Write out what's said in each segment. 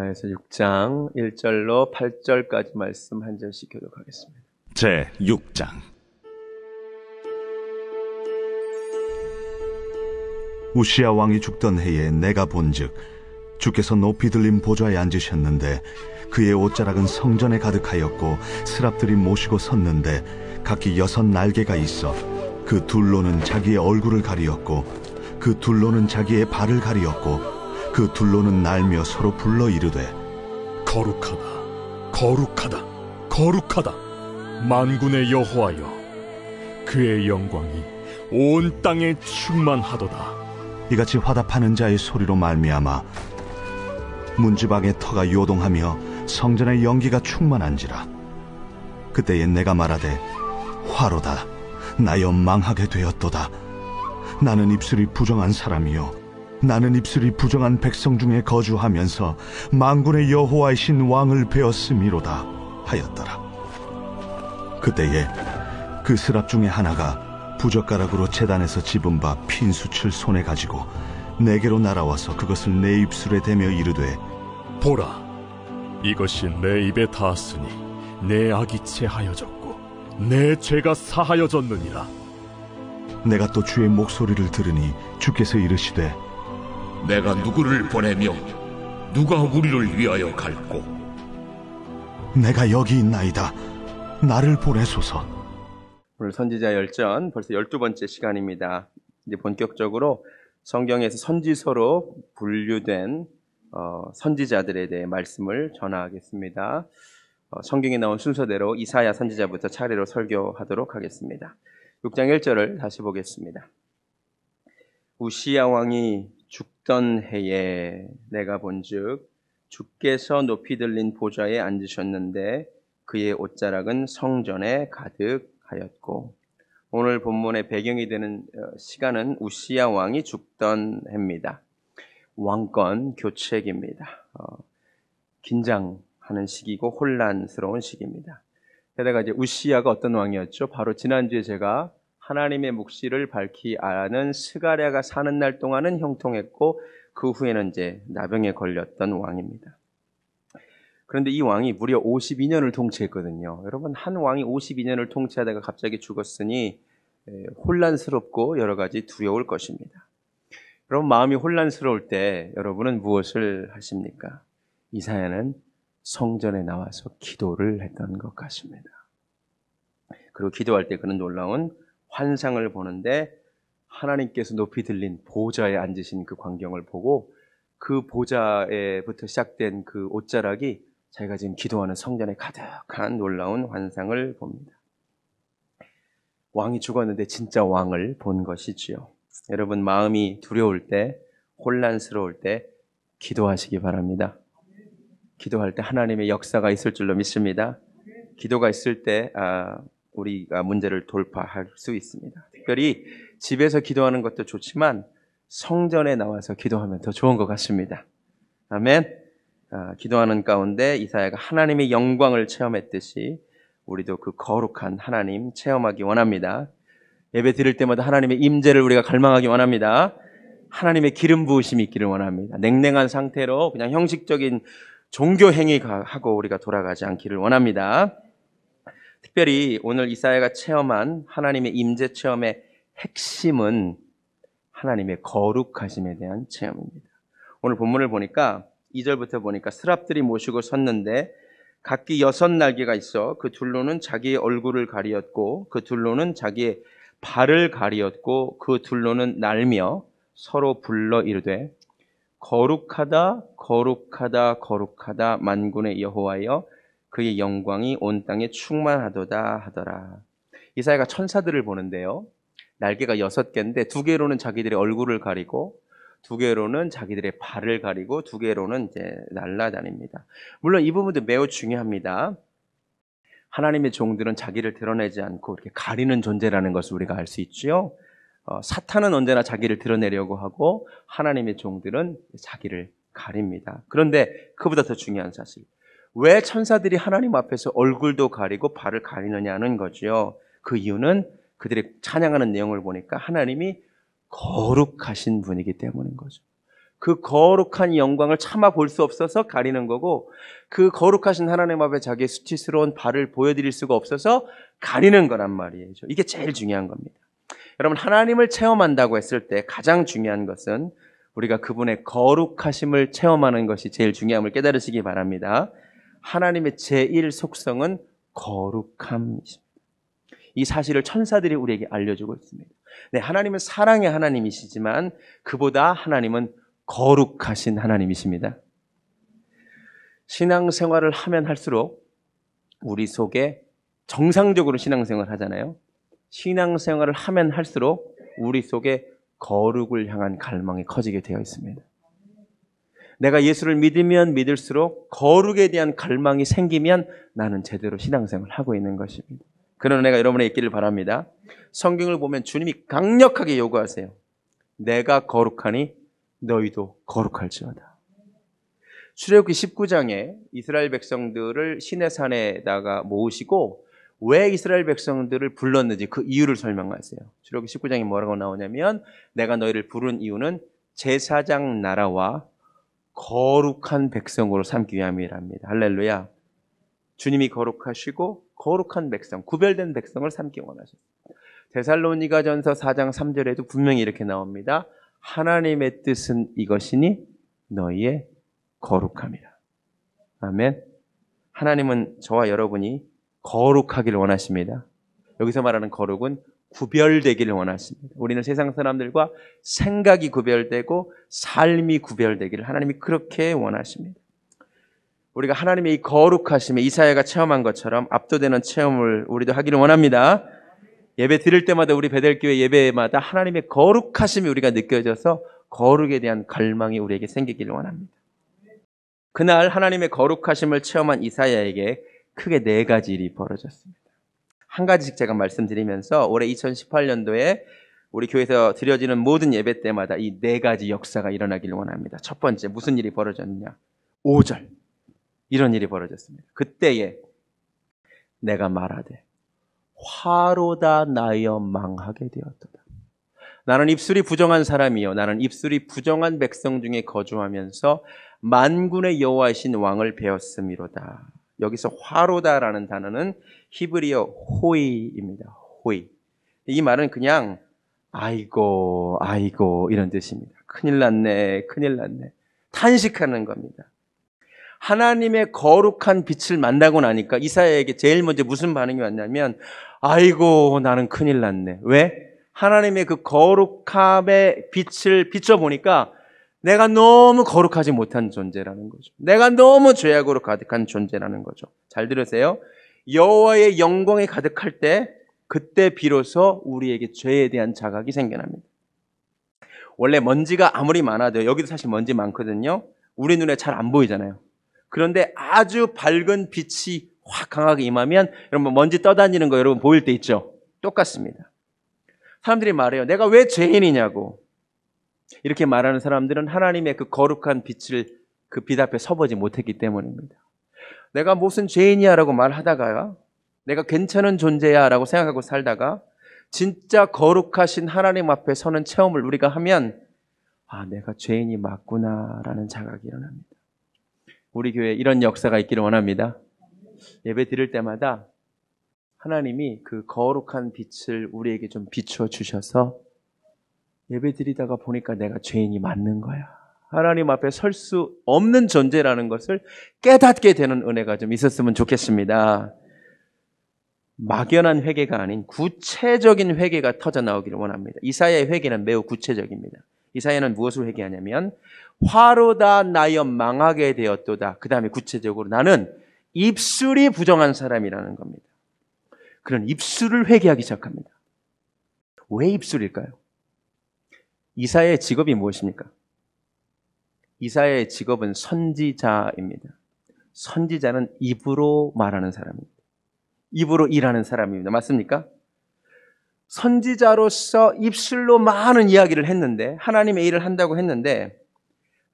이사야서 6장 1절로 8절까지 말씀 한 절씩 교독하겠습니다. 제 6장. 우시야 왕이 죽던 해에 내가 본즉 주께서 높이 들린 보좌에 앉으셨는데 그의 옷자락은 성전에 가득하였고 스랍들이 모시고 섰는데 각기 6 날개가 있어 그 둘로는 자기의 얼굴을 가리었고 그 둘로는 자기의 발을 가리었고 그 둘로는 날며 서로 불러 이르되 거룩하다, 거룩하다, 거룩하다, 만군의 여호와여, 그의 영광이 온 땅에 충만하도다. 이같이 화답하는 자의 소리로 말미암아 문지방의 터가 요동하며 성전의 연기가 충만한지라. 그때에 내가 말하되 화로다, 나여 망하게 되었도다. 나는 입술이 부정한 사람이요 나는 입술이 부정한 백성 중에 거주하면서 만군의 여호와이신 왕을 베었음이로다 하였더라. 그때에 그 스랍 중에 하나가 부젓가락으로 제단에서 집은 바 핀수칠 손에 가지고 내게로 날아와서 그것을 내 입술에 대며 이르되 보라, 이것이 내 입에 닿았으니 내 악이 체하여졌고 내 죄가 사하여졌느니라. 내가 또 주의 목소리를 들으니 주께서 이르시되 내가 누구를 보내며 누가 우리를 위하여 갈꼬? 내가 여기 있나이다. 나를 보내소서. 오늘 선지자 열전 벌써 12번째 시간입니다. 이제 본격적으로 성경에서 선지서로 분류된 선지자들에 대해 말씀을 전하겠습니다. 성경에 나온 순서대로 이사야 선지자부터 차례로 설교하도록 하겠습니다. 6장 1절을 다시 보겠습니다. 우시야 왕이 죽던 해에 내가 본즉 주께서 높이 들린 보좌에 앉으셨는데 그의 옷자락은 성전에 가득하였고. 오늘 본문의 배경이 되는 시간은 우시야 왕이 죽던 해입니다. 왕권 교체기입니다. 긴장하는 시기고 혼란스러운 시기입니다. 게다가 이제 우시야가 어떤 왕이었죠? 바로 지난주에 제가 하나님의 묵시를 밝히 아는 스가랴가 사는 날 동안은 형통했고 그 후에는 이제 나병에 걸렸던 왕입니다. 그런데 이 왕이 무려 52년을 통치했거든요. 여러분, 한 왕이 52년을 통치하다가 갑자기 죽었으니 혼란스럽고 여러 가지 두려울 것입니다. 여러분, 마음이 혼란스러울 때 여러분은 무엇을 하십니까? 이사야는 성전에 나와서 기도를 했던 것 같습니다. 그리고 기도할 때 그는 놀라운 환상을 보는데 하나님께서 높이 들린 보좌에 앉으신 그 광경을 보고 그 보좌에부터 시작된 그 옷자락이 자기가 지금 기도하는 성전에 가득한 놀라운 환상을 봅니다. 왕이 죽었는데 진짜 왕을 본 것이지요. 여러분, 마음이 두려울 때, 혼란스러울 때 기도하시기 바랍니다. 기도할 때 하나님의 역사가 있을 줄로 믿습니다. 기도가 있을 때 우리가 문제를 돌파할 수 있습니다. 특별히 집에서 기도하는 것도 좋지만 성전에 나와서 기도하면 더 좋은 것 같습니다. 아멘. 기도하는 가운데 이사야가 하나님의 영광을 체험했듯이 우리도 그 거룩한 하나님 체험하기 원합니다. 예배 드릴 때마다 하나님의 임재를 우리가 갈망하기 원합니다. 하나님의 기름 부으심이 있기를 원합니다. 냉랭한 상태로 그냥 형식적인 종교 행위하고 우리가 돌아가지 않기를 원합니다. 특별히 오늘 이사야가 체험한 하나님의 임재 체험의 핵심은 하나님의 거룩하심에 대한 체험입니다. 오늘 본문을 보니까 2절부터 보니까 스랍들이 모시고 섰는데 각기 6 날개가 있어 그 둘로는 자기의 얼굴을 가리었고 그 둘로는 자기의 발을 가리었고 그 둘로는 날며 서로 불러 이르되 거룩하다, 거룩하다, 거룩하다, 만군의 여호와여, 그의 영광이 온 땅에 충만하도다 하더라. 이사야가 천사들을 보는데요, 날개가 6개인데 2개로는 자기들의 얼굴을 가리고 2개로는 자기들의 발을 가리고 2개로는 이제 날아다닙니다. 물론 이 부분도 매우 중요합니다. 하나님의 종들은 자기를 드러내지 않고 이렇게 가리는 존재라는 것을 우리가 알 수 있죠. 사탄은 언제나 자기를 드러내려고 하고 하나님의 종들은 자기를 가립니다. 그런데 그보다 더 중요한 사실, 왜 천사들이 하나님 앞에서 얼굴도 가리고 발을 가리느냐는 거죠. 그 이유는 그들의 찬양하는 내용을 보니까 하나님이 거룩하신 분이기 때문인 거죠. 그 거룩한 영광을 차마 볼 수 없어서 가리는 거고, 그 거룩하신 하나님 앞에 자기의 수치스러운 발을 보여드릴 수가 없어서 가리는 거란 말이에요. 이게 제일 중요한 겁니다. 여러분, 하나님을 체험한다고 했을 때 가장 중요한 것은 우리가 그분의 거룩하심을 체험하는 것이 제일 중요함을 깨달으시기 바랍니다. 하나님의 제1 속성은 거룩함이십니다. 이 사실을 천사들이 우리에게 알려주고 있습니다. 네, 하나님은 사랑의 하나님이시지만 그보다 하나님은 거룩하신 하나님이십니다. 신앙생활을 하면 할수록 우리 속에 정상적으로 신앙생활을 하잖아요. 신앙생활을 하면 할수록 우리 속에 거룩을 향한 갈망이 커지게 되어 있습니다. 내가 예수를 믿으면 믿을수록 거룩에 대한 갈망이 생기면 나는 제대로 신앙생활을 하고 있는 것입니다. 그런 은혜가 여러분의 있기를 바랍니다. 성경을 보면 주님이 강력하게 요구하세요. 내가 거룩하니 너희도 거룩할지어다. 출애굽기 19장에 이스라엘 백성들을 시내산에다가 모으시고 왜 이스라엘 백성들을 불렀는지 그 이유를 설명하세요. 출애굽기 19장에 뭐라고 나오냐면 내가 너희를 부른 이유는 제사장 나라와 거룩한 백성으로 삼기 위함이랍니다. 할렐루야. 주님이 거룩하시고 거룩한 백성, 구별된 백성을 삼기 원하셨습니다. 데살로니가전서 4장 3절에도 분명히 이렇게 나옵니다. 하나님의 뜻은 이것이니 너희의 거룩함이라. 아멘. 하나님은 저와 여러분이 거룩하기를 원하십니다. 여기서 말하는 거룩은 구별되기를 원하십니다. 우리는 세상 사람들과 생각이 구별되고 삶이 구별되기를 하나님이 그렇게 원하십니다. 우리가 하나님의 이 거룩하심에 이사야가 체험한 것처럼 압도되는 체험을 우리도 하기를 원합니다. 예배 드릴 때마다 우리 베델교회 예배마다 하나님의 거룩하심이 우리가 느껴져서 거룩에 대한 갈망이 우리에게 생기기를 원합니다. 그날 하나님의 거룩하심을 체험한 이사야에게 크게 4가지 일이 벌어졌습니다. 한 가지씩 제가 말씀드리면서 올해 2018년도에 우리 교회에서 드려지는 모든 예배 때마다 이 4가지 역사가 일어나기를 원합니다. 첫 번째, 무슨 일이 벌어졌느냐? 5절. 이런 일이 벌어졌습니다. 그때에 내가 말하되 화로다 나여 망하게 되었도다. 나는 입술이 부정한 사람이요 나는 입술이 부정한 백성 중에 거주하면서 만군의 여호와이신 왕을 배웠음이로다. 여기서 화로다라는 단어는 히브리어 호이입니다. 호이. 이 말은 그냥 아이고 이런 뜻입니다. 큰일 났네 탄식하는 겁니다. 하나님의 거룩한 빛을 만나고 나니까 이사야에게 제일 먼저 무슨 반응이 왔냐면 아이고 나는 큰일 났네. 왜? 하나님의 그 거룩함의 빛을 비춰보니까 내가 너무 거룩하지 못한 존재라는 거죠. 내가 너무 죄악으로 가득한 존재라는 거죠. 잘 들으세요. 여호와의 영광이 가득할 때 그때 비로소 우리에게 죄에 대한 자각이 생겨납니다. 원래 먼지가 아무리 많아도 여기도 사실 먼지 많거든요. 우리 눈에 잘 안 보이잖아요. 그런데 아주 밝은 빛이 확 강하게 임하면 여러분 먼지 떠다니는 거 여러분 보일 때 있죠? 똑같습니다. 사람들이 말해요. 내가 왜 죄인이냐고. 이렇게 말하는 사람들은 하나님의 그 거룩한 빛을 그 빛 앞에 서보지 못했기 때문입니다. 내가 무슨 죄인이야 라고 말하다가 내가 괜찮은 존재야 라고 생각하고 살다가 진짜 거룩하신 하나님 앞에 서는 체험을 우리가 하면 아 내가 죄인이 맞구나 라는 자각이 일어납니다. 우리 교회에 이런 역사가 있기를 원합니다. 예배 드릴 때마다 하나님이 그 거룩한 빛을 우리에게 좀 비추어 주셔서 예배 드리다가 보니까 내가 죄인이 맞는 거야. 하나님 앞에 설 수 없는 존재라는 것을 깨닫게 되는 은혜가 좀 있었으면 좋겠습니다. 막연한 회개가 아닌 구체적인 회개가 터져나오기를 원합니다. 이사야의 회개는 매우 구체적입니다. 이사야는 무엇을 회개하냐면 화로다 나여 망하게 되었도다. 그 다음에 구체적으로 나는 입술이 부정한 사람이라는 겁니다. 그런 입술을 회개하기 시작합니다. 왜 입술일까요? 이사야의 직업이 무엇입니까? 이사야의 직업은 선지자입니다. 선지자는 입으로 말하는 사람입니다. 입으로 일하는 사람입니다. 맞습니까? 선지자로서 입술로 많은 이야기를 했는데 하나님의 일을 한다고 했는데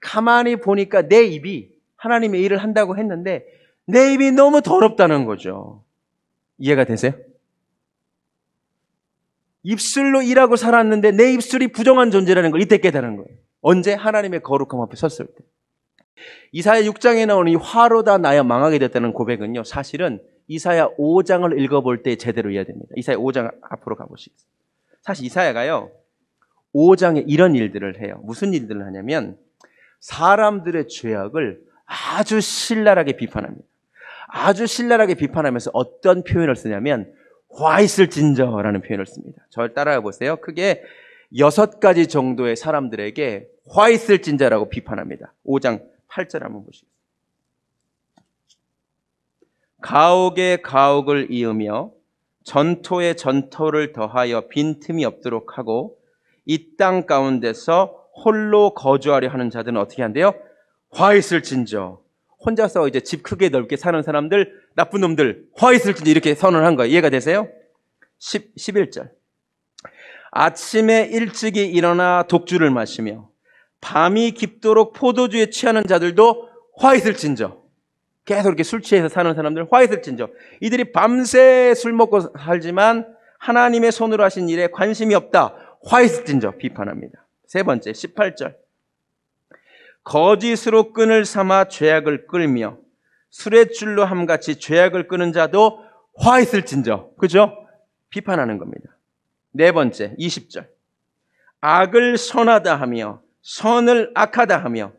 가만히 보니까 내 입이 하나님의 일을 한다고 했는데 내 입이 너무 더럽다는 거죠. 이해가 되세요? 입술로 일하고 살았는데 내 입술이 부정한 존재라는 걸 이때 깨달은 거예요. 언제? 하나님의 거룩함 앞에 섰을 때. 이사야 6장에 나오는 이 화로다 나야 망하게 됐다는 고백은요, 사실은 이사야 5장을 읽어볼 때 제대로 이해야 됩니다. 이사야 5장 앞으로 가보시겠습니다. 사실 이사야가요, 5장에 이런 일들을 해요. 무슨 일들을 하냐면 사람들의 죄악을 아주 신랄하게 비판합니다. 아주 신랄하게 비판하면서 어떤 표현을 쓰냐면 화 있을진저라는 표현을 씁니다. 저를 따라해 보세요. 크게 6가지 정도의 사람들에게 화 있을진저라고 비판합니다. 5장 8절 한번 보시겠습니다. 가옥에 가옥을 이으며 전토에 전토를 더하여 빈틈이 없도록 하고 이 땅 가운데서 홀로 거주하려 하는 자들은 어떻게 한대요? 화 있을진저. 혼자서 이제 집 크게 넓게 사는 사람들, 나쁜 놈들, 화 있을진저 이렇게 선언한 거예요. 이해가 되세요? 11절. 아침에 일찍이 일어나 독주를 마시며 밤이 깊도록 포도주에 취하는 자들도 화 있을진저. 계속 이렇게 술 취해서 사는 사람들 화 있을진저. 이들이 밤새 술 먹고 살지만 하나님의 손으로 하신 일에 관심이 없다. 화 있을진저 비판합니다. 세 번째 18절. 거짓으로 끈을 삼아 죄악을 끌며 술의 줄로 함같이 죄악을 끄는 자도 화 있을진저. 그죠? 비판하는 겁니다. 네 번째 20절. 악을 선하다 하며 선을 악하다 하며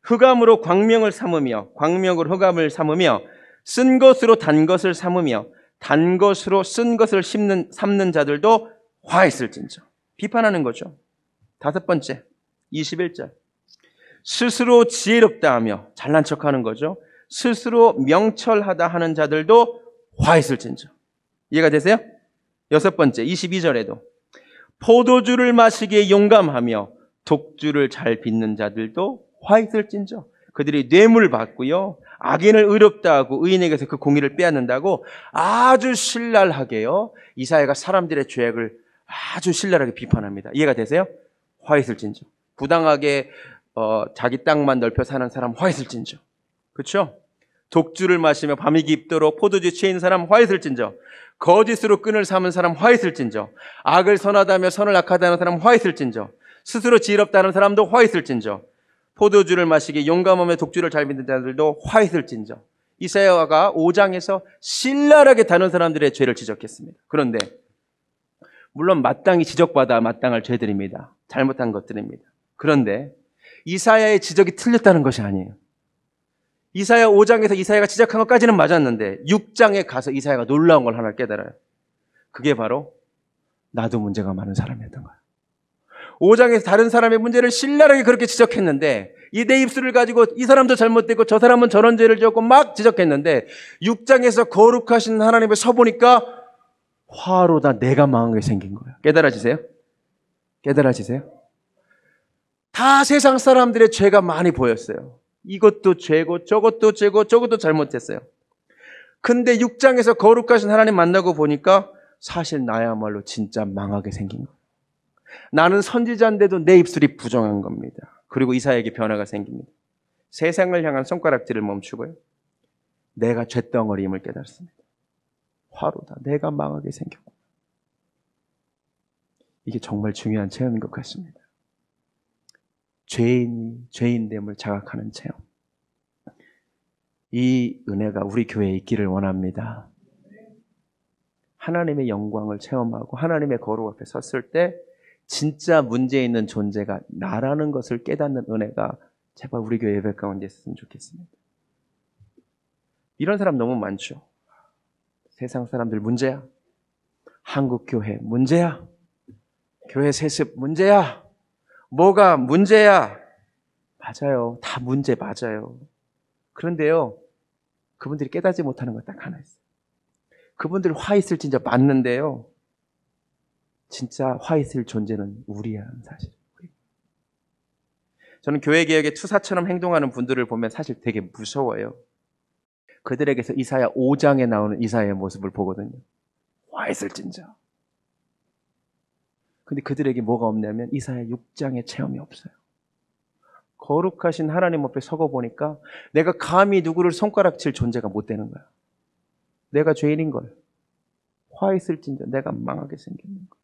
흑암으로 광명을 삼으며 광명으로 흑암을 삼으며 쓴 것으로 단 것을 삼으며 단 것으로 쓴 것을 삼는 자들도 화 있을진저. 비판하는 거죠. 다섯 번째 21절. 스스로 지혜롭다 하며 잘난 척하는 거죠. 스스로 명철하다 하는 자들도 화 있을진저. 이해가 되세요? 여섯 번째 22절에도 포도주를 마시기에 용감하며 독주를 잘 빚는 자들도 화 있을진저. 그들이 뇌물 받고요, 악인을 의롭다 하고 의인에게서 그 공의를 빼앗는다고 아주 신랄하게요, 이사야가 사람들의 죄악을 아주 신랄하게 비판합니다. 이해가 되세요? 화 있을진저. 부당하게 자기 땅만 넓혀 사는 사람 화 있을진저. 그렇죠? 독주를 마시며 밤이 깊도록 포도주에 취해 있는 사람 화 있을진저. 거짓으로 끈을 삼은 사람 화 있을진저. 악을 선하다며 선을 악하다는 사람 화 있을진저. 스스로 지혜롭다는 사람도 화 있을진저. 포도주를 마시기에 용감하며 독주를 잘 믿는 자들도 화 있을진저. 이사야가 5장에서 신랄하게 다른 사람들의 죄를 지적했습니다. 그런데 물론 마땅히 지적받아 마땅할 죄들입니다. 잘못한 것들입니다. 그런데 이사야의 지적이 틀렸다는 것이 아니에요. 이사야 5장에서 이사야가 지적한 것까지는 맞았는데 6장에 가서 이사야가 놀라운 걸 하나 깨달아요. 그게 바로 나도 문제가 많은 사람이었던 거예요. 5장에서 다른 사람의 문제를 신랄하게 그렇게 지적했는데 이 내 입술을 가지고 이 사람도 잘못됐고 저 사람은 저런 죄를 지었고 막 지적했는데 6장에서 거룩하신 하나님 앞에 서보니까 화로다 내가 망하게 생긴 거예요. 깨달아지세요? 깨달아지세요? 다 세상 사람들의 죄가 많이 보였어요. 이것도 죄고 저것도 죄고 저것도 잘못했어요. 근데 6장에서 거룩하신 하나님 만나고 보니까 사실 나야말로 진짜 망하게 생긴 거예요. 나는 선지자인데도 내 입술이 부정한 겁니다. 그리고 이사야에게 변화가 생깁니다. 세상을 향한 손가락질을 멈추고요, 내가 쇳덩어리임을 깨달습니다. 화로다 내가 망하게 생겼고. 이게 정말 중요한 체험인 것 같습니다. 죄인이 죄인됨을 자각하는 체험. 이 은혜가 우리 교회에 있기를 원합니다. 하나님의 영광을 체험하고 하나님의 거룩 앞에 섰을 때 진짜 문제 있는 존재가 나라는 것을 깨닫는 은혜가 제발 우리 교회 예배 가운데 있었으면 좋겠습니다. 이런 사람 너무 많죠. 세상 사람들 문제야. 한국 교회 문제야. 교회 세습 문제야. 뭐가 문제야. 맞아요. 다 문제 맞아요. 그런데요, 그분들이 깨닫지 못하는 건 딱 하나 있어요. 그분들 화 있을 진짜 맞는데요, 진짜 화 있을 존재는 우리라는 사실. 저는 교회개혁의 투사처럼 행동하는 분들을 보면 사실 되게 무서워요. 그들에게서 이사야 5장에 나오는 이사야의 모습을 보거든요. 화 있을진저. 근데 그들에게 뭐가 없냐면 이사야 6장의 체험이 없어요. 거룩하신 하나님 앞에 서고 보니까 내가 감히 누구를 손가락칠 존재가 못 되는 거야. 내가 죄인인 걸. 화 있을진저 내가 망하게 생겼는 거.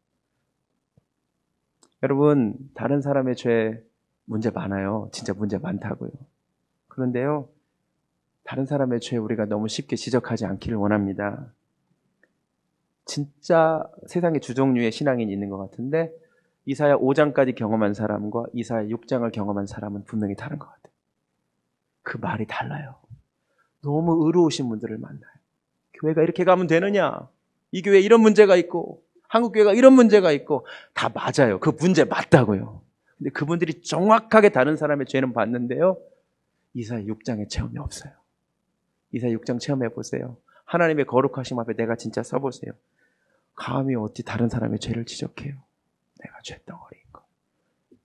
여러분, 다른 사람의 죄 문제 많아요. 진짜 문제 많다고요. 그런데요, 다른 사람의 죄 우리가 너무 쉽게 지적하지 않기를 원합니다. 진짜 세상에 두 종류의 신앙인이 있는 것 같은데 이사야 5장까지 경험한 사람과 이사야 6장을 경험한 사람은 분명히 다른 것 같아요. 그 말이 달라요. 너무 의로우신 분들을 만나요. 교회가 이렇게 가면 되느냐? 이 교회에 이런 문제가 있고 한국 교회가 이런 문제가 있고 다 맞아요. 그 문제 맞다고요. 근데 그분들이 정확하게 다른 사람의 죄는 봤는데요. 이사야 6장의 체험이 없어요. 이사야 6장 체험해 보세요. 하나님의 거룩하심 앞에 내가 진짜 서보세요. 감히 어찌 다른 사람의 죄를 지적해요. 내가 죄덩어리인 거.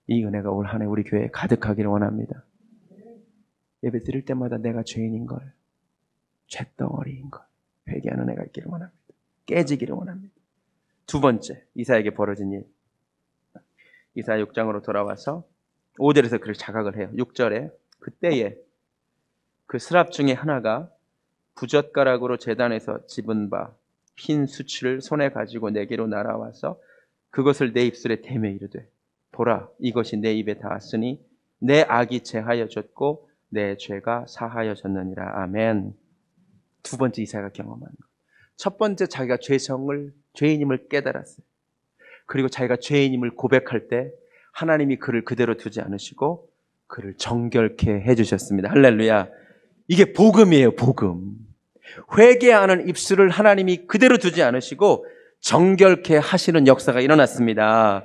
이 은혜가 올 한 해 우리 교회에 가득하기를 원합니다. 예배 드릴 때마다 내가 죄인인 걸, 죄덩어리인 걸 회개하는 은혜가 있기를 원합니다. 깨지기를 원합니다. 두 번째, 이사야에게 벌어진 일. 이사야 6장으로 돌아와서 5절에서 그를 자각을 해요. 6절에 그때에 그 스랍 중에 하나가 부젓가락으로 제단에서 집은 바 흰 수치를 손에 가지고 내게로 날아와서 그것을 내 입술에 대며 이르되 보라 이것이 내 입에 닿았으니 내 악이 제하여졌고 내 죄가 사하여졌느니라. 아멘. 두 번째 이사야가 경험한 것. 첫 번째 자기가 죄인임을 깨달았어요. 그리고 자기가 죄인임을 고백할 때 하나님이 그를 그대로 두지 않으시고 그를 정결케 해주셨습니다. 할렐루야. 이게 복음이에요. 복음. 회개하는 입술을 하나님이 그대로 두지 않으시고 정결케 하시는 역사가 일어났습니다.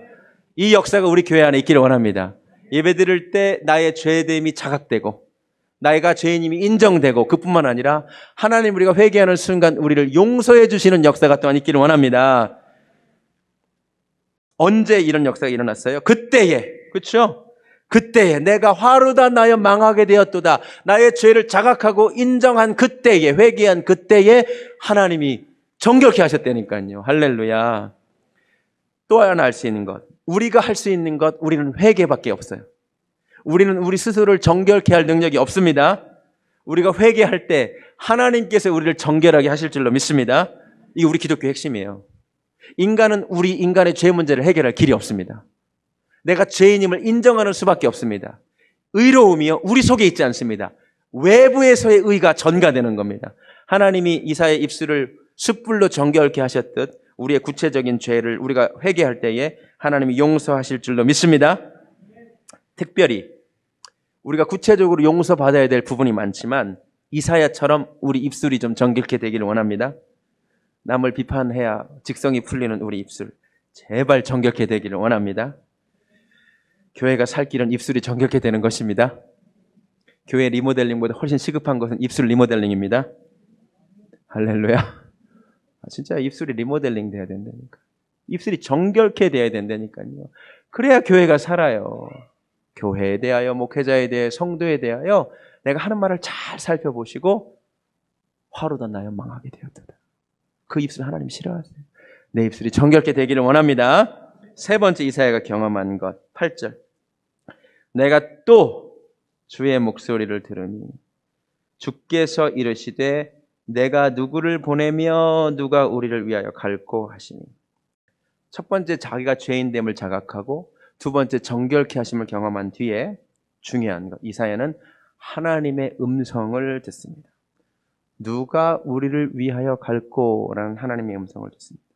이 역사가 우리 교회 안에 있기를 원합니다. 예배 드릴 때 나의 죄됨이 자각되고 나이가 죄인임이 인정되고 그뿐만 아니라 하나님 우리가 회개하는 순간 우리를 용서해 주시는 역사가 또한 있기를 원합니다. 언제 이런 역사가 일어났어요? 그때에, 그렇죠? 그때에 내가 화르다 나여 망하게 되었도다. 나의 죄를 자각하고 인정한 그때에, 회개한 그때에 하나님이 정결케 하셨다니까요. 할렐루야. 또 하나 알 수 있는 것, 우리가 할 수 있는 것, 우리는 회개밖에 없어요. 우리는 우리 스스로를 정결케 할 능력이 없습니다. 우리가 회개할 때 하나님께서 우리를 정결하게 하실 줄로 믿습니다. 이게 우리 기독교 핵심이에요. 인간은 우리 인간의 죄 문제를 해결할 길이 없습니다. 내가 죄인임을 인정하는 수밖에 없습니다. 의로움이요 우리 속에 있지 않습니다. 외부에서의 의가 전가되는 겁니다. 하나님이 이사야의 입술을 숯불로 정결케 하셨듯 우리의 구체적인 죄를 우리가 회개할 때에 하나님이 용서하실 줄로 믿습니다. 특별히 우리가 구체적으로 용서받아야 될 부분이 많지만 이사야처럼 우리 입술이 좀 정결케 되기를 원합니다. 남을 비판해야 직성이 풀리는 우리 입술 제발 정결케 되기를 원합니다. 교회가 살 길은 입술이 정결케 되는 것입니다. 교회 리모델링보다 훨씬 시급한 것은 입술 리모델링입니다. 할렐루야. 진짜 입술이 리모델링 돼야 된다니까. 입술이 정결케 돼야 된다니까요. 그래야 교회가 살아요. 교회에 대하여, 목회자에 대해, 성도에 대하여 내가 하는 말을 잘 살펴보시고 화로다 나여 망하게 되었다. 그 입술 하나님 싫어하세요. 내 입술이 정결케 되기를 원합니다. 세 번째 이사야가 경험한 것 8절 내가 또 주의 목소리를 들으니 주께서 이르시되 내가 누구를 보내며 누가 우리를 위하여 갈고 하시니. 첫 번째 자기가 죄인됨을 자각하고 두 번째 정결케 하심을 경험한 뒤에 중요한 것 이사야는 하나님의 음성을 듣습니다. 누가 우리를 위하여 갈고라는 하나님의 음성을 듣습니다.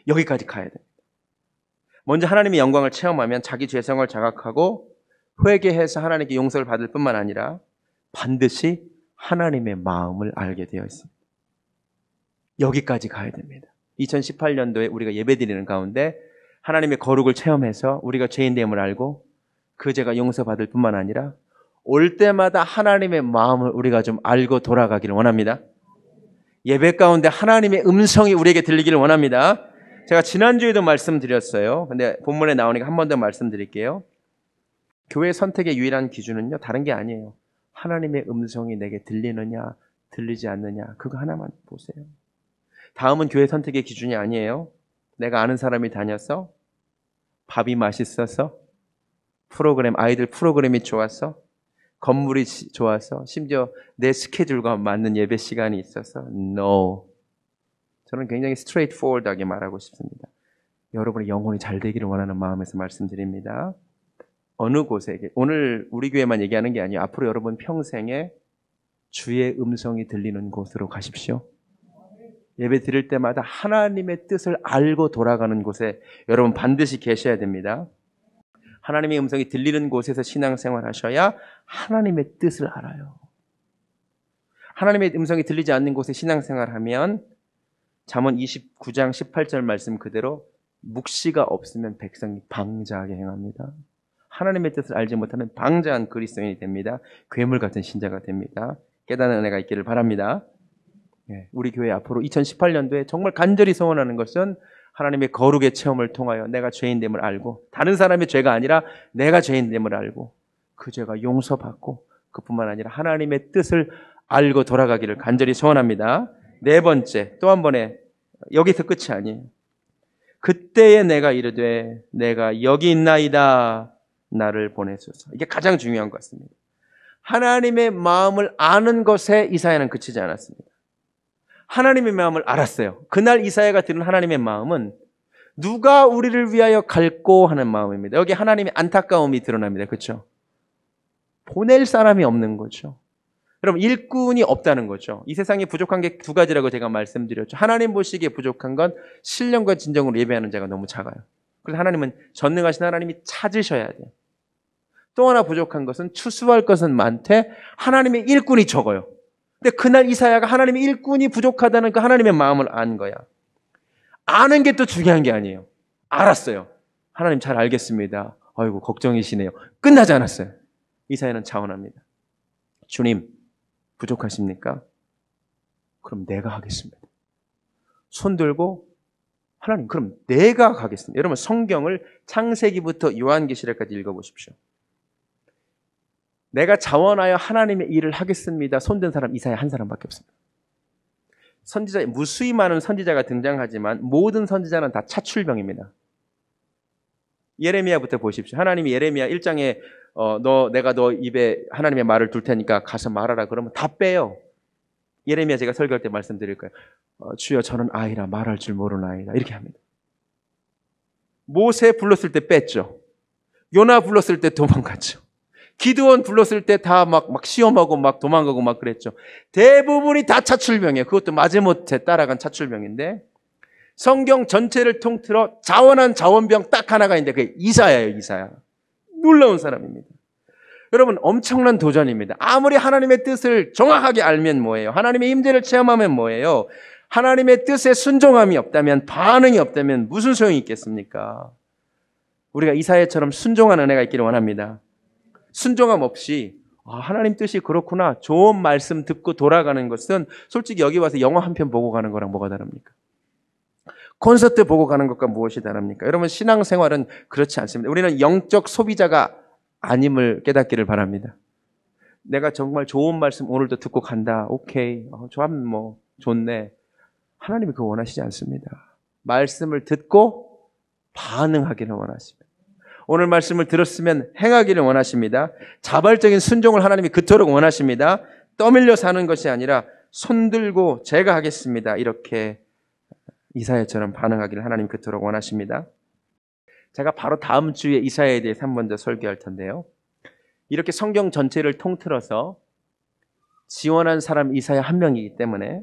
여기까지 가야 됩니다. 먼저 하나님의 영광을 체험하면 자기 죄성을 자각하고 회개해서 하나님께 용서를 받을 뿐만 아니라 반드시 하나님의 마음을 알게 되어 있습니다. 여기까지 가야 됩니다. 2018년도에 우리가 예배드리는 가운데 하나님의 거룩을 체험해서 우리가 죄인됨을 알고 그 죄가 용서받을 뿐만 아니라 올 때마다 하나님의 마음을 우리가 좀 알고 돌아가기를 원합니다. 예배 가운데 하나님의 음성이 우리에게 들리기를 원합니다. 제가 지난주에도 말씀드렸어요. 근데 본문에 나오니까 한 번 더 말씀드릴게요. 교회 선택의 유일한 기준은요, 다른 게 아니에요. 하나님의 음성이 내게 들리느냐, 들리지 않느냐, 그거 하나만 보세요. 다음은 교회 선택의 기준이 아니에요. 내가 아는 사람이 다녀서, 밥이 맛있어서, 아이들 프로그램이 좋아서, 건물이 좋아서, 심지어 내 스케줄과 맞는 예배 시간이 있어서, No. 저는 굉장히 straightforward하게 말하고 싶습니다. 여러분의 영혼이 잘 되기를 원하는 마음에서 말씀드립니다. 어느 곳에, 오늘 우리 교회만 얘기하는 게 아니에요. 앞으로 여러분 평생에 주의 음성이 들리는 곳으로 가십시오. 예배 드릴 때마다 하나님의 뜻을 알고 돌아가는 곳에 여러분 반드시 계셔야 됩니다. 하나님의 음성이 들리는 곳에서 신앙생활 하셔야 하나님의 뜻을 알아요. 하나님의 음성이 들리지 않는 곳에 신앙생활 하면 잠언 29장 18절 말씀 그대로 묵시가 없으면 백성이 방자하게 행합니다. 하나님의 뜻을 알지 못하는 방자한 그리스도인이 됩니다. 괴물 같은 신자가 됩니다. 깨닫는 은혜가 있기를 바랍니다. 우리 교회 앞으로 2018년도에 정말 간절히 소원하는 것은 하나님의 거룩의 체험을 통하여 내가 죄인됨을 알고 다른 사람의 죄가 아니라 내가 죄인됨을 알고 그 죄가 용서받고 그뿐만 아니라 하나님의 뜻을 알고 돌아가기를 간절히 소원합니다. 네 번째, 또 한 번에 여기서 끝이 아니에요. 그때에 내가 이르되 내가 여기 있나이다 나를 보내소서. 이게 가장 중요한 것 같습니다. 하나님의 마음을 아는 것에 이사야는 그치지 않았습니다. 하나님의 마음을 알았어요. 그날 이사야가 들은 하나님의 마음은 누가 우리를 위하여 갈고 하는 마음입니다. 여기 하나님의 안타까움이 드러납니다. 그렇죠? 보낼 사람이 없는 거죠. 여러분, 일꾼이 없다는 거죠. 이 세상에 부족한 게 두 가지라고 제가 말씀드렸죠. 하나님 보시기에 부족한 건 신령과 진정으로 예배하는 자가 너무 작아요. 그래서 하나님은 전능하신 하나님이 찾으셔야 돼요. 또 하나 부족한 것은 추수할 것은 많되 하나님의 일꾼이 적어요. 근데 그날 이사야가 하나님의 일꾼이 부족하다는 그 하나님의 마음을 안 거야. 아는 게 또 중요한 게 아니에요. 알았어요. 하나님 잘 알겠습니다. 아이고 걱정이시네요. 끝나지 않았어요. 이사야는 자원합니다. 주님 부족하십니까? 그럼 내가 하겠습니다. 손 들고 하나님 그럼 내가 가겠습니다. 여러분 성경을 창세기부터 요한계시록까지 읽어보십시오. 내가 자원하여 하나님의 일을 하겠습니다. 손든 사람 이사야 한 사람밖에 없습니다. 선지자 무수히 많은 선지자가 등장하지만 모든 선지자는 다 차출병입니다. 예레미야부터 보십시오. 하나님이 예레미야 1장에 내가 너 입에 하나님의 말을 둘 테니까 가서 말하라 그러면 다 빼요. 예레미야 제가 설교할 때 말씀드릴 거예요. 주여 저는 아이라 말할 줄 모르나이다 이렇게 합니다. 모세 불렀을 때 뺐죠. 요나 불렀을 때 도망갔죠. 기드온 불렀을 때 다 막 시험하고 막 도망가고 막 그랬죠. 대부분이 다 차출병이에요. 그것도 마지못해 따라간 차출병인데 성경 전체를 통틀어 자원한 자원병 딱 하나가 있는데 그게 이사야예요. 이사야. 놀라운 사람입니다. 여러분 엄청난 도전입니다. 아무리 하나님의 뜻을 정확하게 알면 뭐예요? 하나님의 임재를 체험하면 뭐예요? 하나님의 뜻에 순종함이 없다면 반응이 없다면 무슨 소용이 있겠습니까? 우리가 이사야처럼 순종하는 은혜가 있기를 원합니다. 순종함 없이 하나님 뜻이 그렇구나 좋은 말씀 듣고 돌아가는 것은 솔직히 여기 와서 영화 한 편 보고 가는 거랑 뭐가 다릅니까? 콘서트 보고 가는 것과 무엇이 다릅니까? 여러분 신앙생활은 그렇지 않습니다. 우리는 영적 소비자가 아님을 깨닫기를 바랍니다. 내가 정말 좋은 말씀 오늘도 듣고 간다. 오케이. 좋아하면 뭐 좋네. 하나님이 그거 원하시지 않습니다. 말씀을 듣고 반응하기를 원하십니다. 오늘 말씀을 들었으면 행하기를 원하십니다. 자발적인 순종을 하나님이 그토록 원하십니다. 떠밀려 사는 것이 아니라 손들고 제가 하겠습니다. 이렇게 이사야처럼 반응하기를 하나님 그토록 원하십니다. 제가 바로 다음 주에 이사야에 대해서 한 번 더 설교할 텐데요. 이렇게 성경 전체를 통틀어서 지원한 사람 이사야 한 명이기 때문에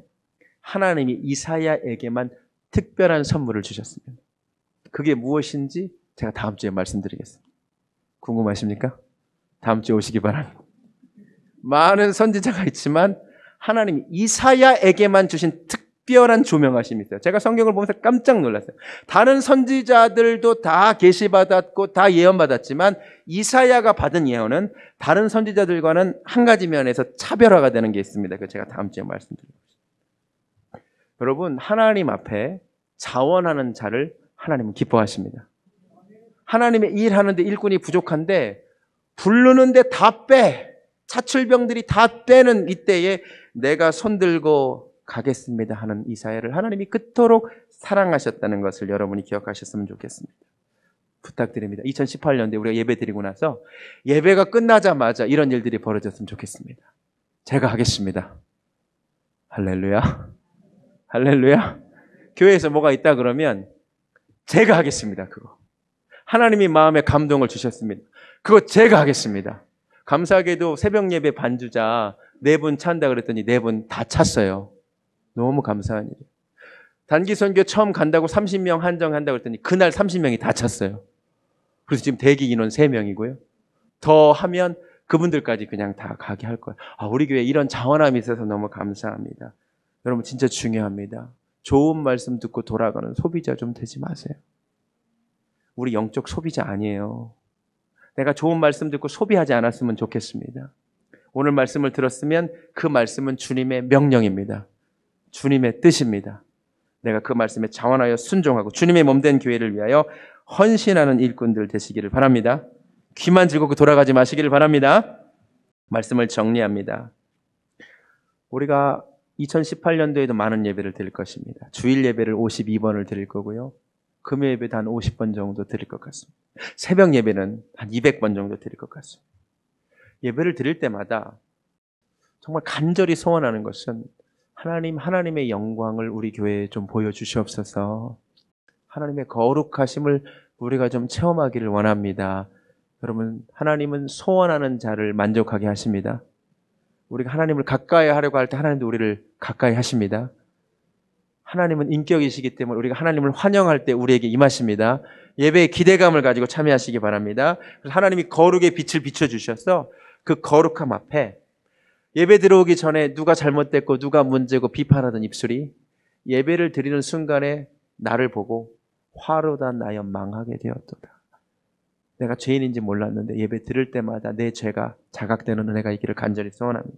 하나님이 이사야에게만 특별한 선물을 주셨습니다. 그게 무엇인지 제가 다음 주에 말씀드리겠습니다. 궁금하십니까? 다음 주에 오시기 바랍니다. 많은 선지자가 있지만 하나님이 이사야에게만 주신 특별한 조명하심이 있어요. 제가 성경을 보면서 깜짝 놀랐어요. 다른 선지자들도 다 계시받았고 다 예언받았지만 이사야가 받은 예언은 다른 선지자들과는 한 가지 면에서 차별화가 되는 게 있습니다. 그래서 제가 다음 주에 말씀드리겠습니다. 여러분 하나님 앞에 자원하는 자를 하나님은 기뻐하십니다. 하나님의 일하는데 일꾼이 부족한데 부르는데 다 빼. 차출병들이 다 빼는 이때에 내가 손들고 가겠습니다 하는 이사야를 하나님이 그토록 사랑하셨다는 것을 여러분이 기억하셨으면 좋겠습니다. 부탁드립니다. 2018년도에 우리가 예배 드리고 나서 예배가 끝나자마자 이런 일들이 벌어졌으면 좋겠습니다. 제가 하겠습니다. 할렐루야. 할렐루야. 교회에서 뭐가 있다 그러면 제가 하겠습니다. 그거. 하나님이 마음에 감동을 주셨습니다. 그거 제가 하겠습니다. 감사하게도 새벽 예배 반주자 4분 찬다 그랬더니 4분 다 찼어요. 너무 감사한 일이에요. 단기 선교 처음 간다고 30명 한정한다고 그랬더니 그날 30명이 다 찼어요. 그래서 지금 대기 인원 3명이고요. 더 하면 그분들까지 그냥 다 가게 할 거예요. 우리 교회에 이런 자원함이 있어서 너무 감사합니다. 여러분 진짜 중요합니다. 좋은 말씀 듣고 돌아가는 소비자 좀 되지 마세요. 우리 영적 소비자 아니에요. 내가 좋은 말씀 듣고 소비하지 않았으면 좋겠습니다. 오늘 말씀을 들었으면 그 말씀은 주님의 명령입니다. 주님의 뜻입니다. 내가 그 말씀에 자원하여 순종하고 주님의 몸된 교회를 위하여 헌신하는 일꾼들 되시기를 바랍니다. 귀만 즐겁고 돌아가지 마시기를 바랍니다. 말씀을 정리합니다. 우리가 2018년도에도 많은 예배를 드릴 것입니다. 주일 예배를 52번을 드릴 거고요. 금요 예배도 한 50번 정도 드릴 것 같습니다. 새벽 예배는 한 200번 정도 드릴 것 같습니다. 예배를 드릴 때마다 정말 간절히 소원하는 것은 하나님의 영광을 우리 교회에 좀 보여주시옵소서. 하나님의 거룩하심을 우리가 좀 체험하기를 원합니다. 여러분, 하나님은 소원하는 자를 만족하게 하십니다. 우리가 하나님을 가까이 하려고 할 때 하나님도 우리를 가까이 하십니다. 하나님은 인격이시기 때문에 우리가 하나님을 환영할 때 우리에게 임하십니다. 예배에 기대감을 가지고 참여하시기 바랍니다. 그래서 하나님이 거룩의 빛을 비춰주셔서 그 거룩함 앞에 예배 들어오기 전에 누가 잘못됐고 누가 문제고 비판하던 입술이 예배를 드리는 순간에 나를 보고 화로다 나여 망하게 되었도다. 내가 죄인인지 몰랐는데 예배 들을 때마다 내 죄가 자각되는 은혜가 있기를 간절히 소원합니다.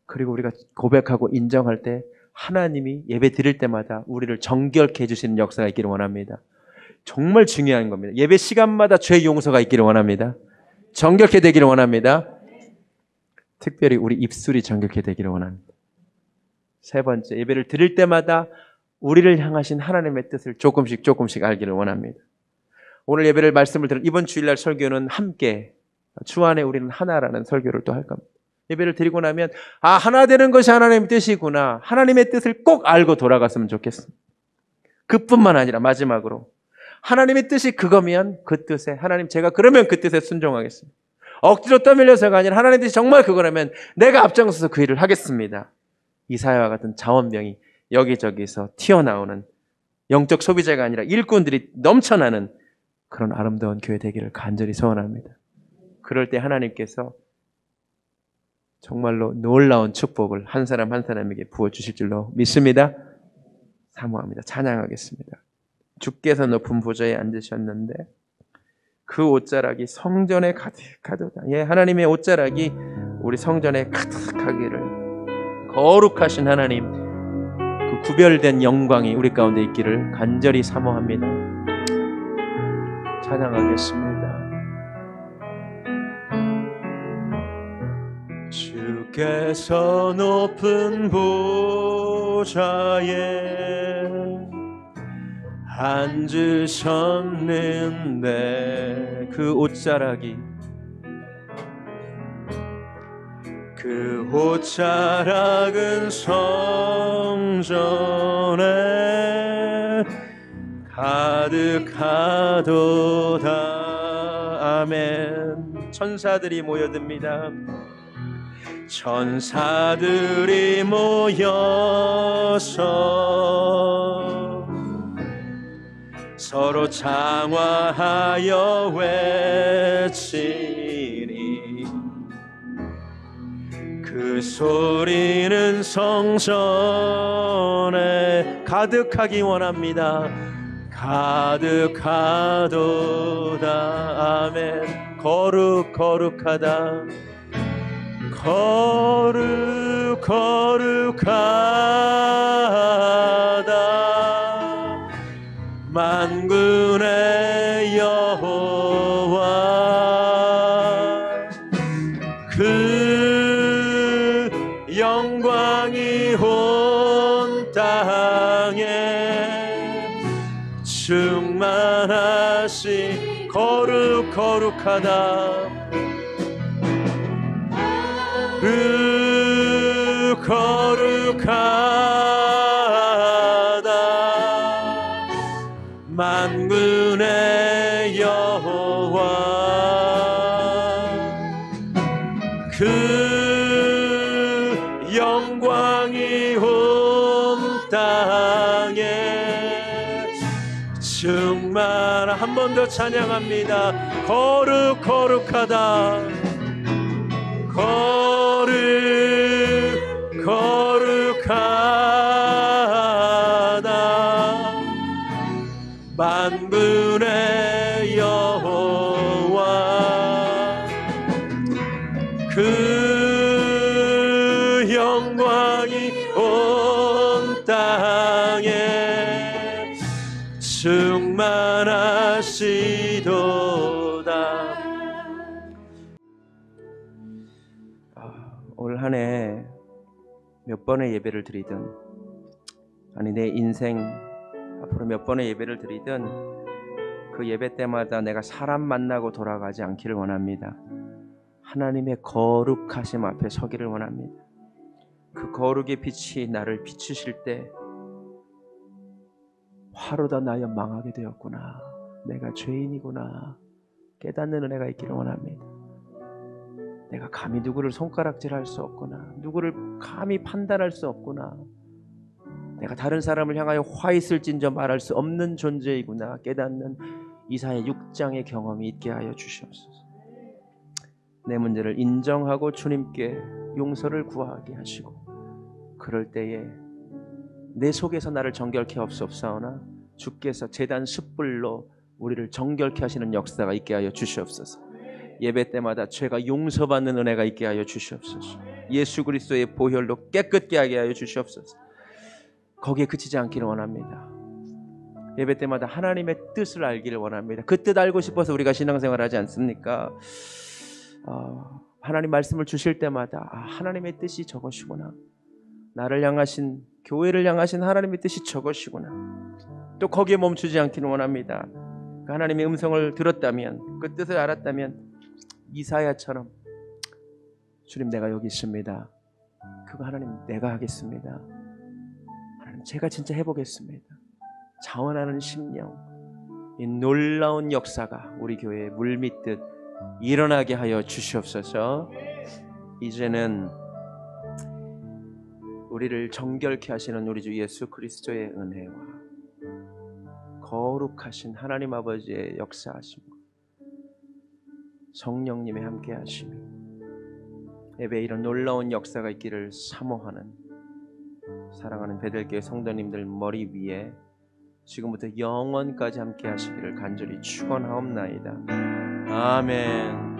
그리고 우리가 고백하고 인정할 때 하나님이 예배 드릴 때마다 우리를 정결케 해주시는 역사가 있기를 원합니다. 정말 중요한 겁니다. 예배 시간마다 죄 용서가 있기를 원합니다. 정결케 되기를 원합니다. 특별히 우리 입술이 정결케 되기를 원합니다. 세 번째, 예배를 드릴 때마다 우리를 향하신 하나님의 뜻을 조금씩 알기를 원합니다. 오늘 예배를 말씀을 들은 이번 주일날 설교는 함께 주 안에 우리는 하나라는 설교를 또 할 겁니다. 예배를 드리고 나면 하나 되는 것이 하나님의 뜻이구나. 하나님의 뜻을 꼭 알고 돌아갔으면 좋겠습니다. 그뿐만 아니라 마지막으로 하나님의 뜻이 그거면 그 뜻에 하나님 제가 그러면 그 뜻에 순종하겠습니다. 억지로 떠밀려서가 아니라 하나님의 뜻이 정말 그거라면 내가 앞장서서 그 일을 하겠습니다. 이사야와 같은 자원병이 여기저기서 튀어나오는 영적 소비자가 아니라 일꾼들이 넘쳐나는 그런 아름다운 교회 되기를 간절히 소원합니다. 그럴 때 하나님께서 정말로 놀라운 축복을 한 사람 한 사람에게 부어주실 줄로 믿습니다. 사모합니다. 찬양하겠습니다. 주께서 높은 보좌에 앉으셨는데 그 옷자락이 성전에 가득하도다. 예, 하나님의 옷자락이 우리 성전에 가득하기를, 거룩하신 하나님 그 구별된 영광이 우리 가운데 있기를 간절히 사모합니다. 찬양하겠습니다. 주께서 높은 보좌에 앉으셨는데 그 옷자락이 그 옷자락은 성전에 가득하도다. 아멘. 천사들이 모여듭니다. 천사들이 모여서 서로 장화하여 외치니 그 소리는 성전에 가득하기 원합니다. 가득하도다. 아멘. 거룩하다. 거룩하다. 만군의 여호와 그 영광이 온 땅에 충만하시. 거룩하다. 거룩하다. 만군의 땅에 충만한 한 번 더 찬양합니다. 거룩하다 거룩하다 만군의 여호와 그 영광이 온 땅에 충만하시도다. 올 한 해 몇 번의 예배를 드리든, 아니 내 인생 앞으로 몇 번의 예배를 드리든 그 예배 때마다 내가 사람 만나고 돌아가지 않기를 원합니다. 하나님의 거룩하심 앞에 서기를 원합니다. 그 거룩의 빛이 나를 비추실 때 화로다 나여 망하게 되었구나, 내가 죄인이구나 깨닫는 은혜가 있기를 원합니다. 내가 감히 누구를 손가락질할 수 없구나, 누구를 감히 판단할 수 없구나, 내가 다른 사람을 향하여 화 있을진저 말할 수 없는 존재이구나 깨닫는 이사야 6장의 경험이 있게 하여 주시옵소서. 내 문제를 인정하고 주님께 용서를 구하게 하시고, 그럴 때에 내 속에서 나를 정결케 하옵소서오나 주께서 제단 숯불로 우리를 정결케 하시는 역사가 있게 하여 주시옵소서. 예배 때마다 죄가 용서받는 은혜가 있게 하여 주시옵소서. 예수 그리스도의 보혈로 깨끗게 하게 하여 주시옵소서. 거기에 그치지 않기를 원합니다. 예배 때마다 하나님의 뜻을 알기를 원합니다. 그 뜻 알고 싶어서 우리가 신앙생활 하지 않습니까? 하나님 말씀을 주실 때마다 하나님의 뜻이 저것이구나, 나를 향하신, 교회를 향하신 하나님의 뜻이 저것이구나, 또 거기에 멈추지 않기를 원합니다. 그 하나님의 음성을 들었다면, 그 뜻을 알았다면 이사야처럼 주님 내가 여기 있습니다, 그거 하나님 내가 하겠습니다, 하나님 제가 진짜 해보겠습니다, 자원하는 심령, 이 놀라운 역사가 우리 교회에 물밀듯 일어나게 하여 주시옵소서. 이제는 우리를 정결케 하시는 우리 주 예수 그리스도의 은혜와 거룩하신 하나님 아버지의 역사하심과 성령님의 함께 하심이 예배에 이런 놀라운 역사가 있기를 사모하는 사랑하는 베들교회 성도님들 머리 위에 지금부터 영원까지 함께 하시기를 간절히 축원하옵나이다. 아멘.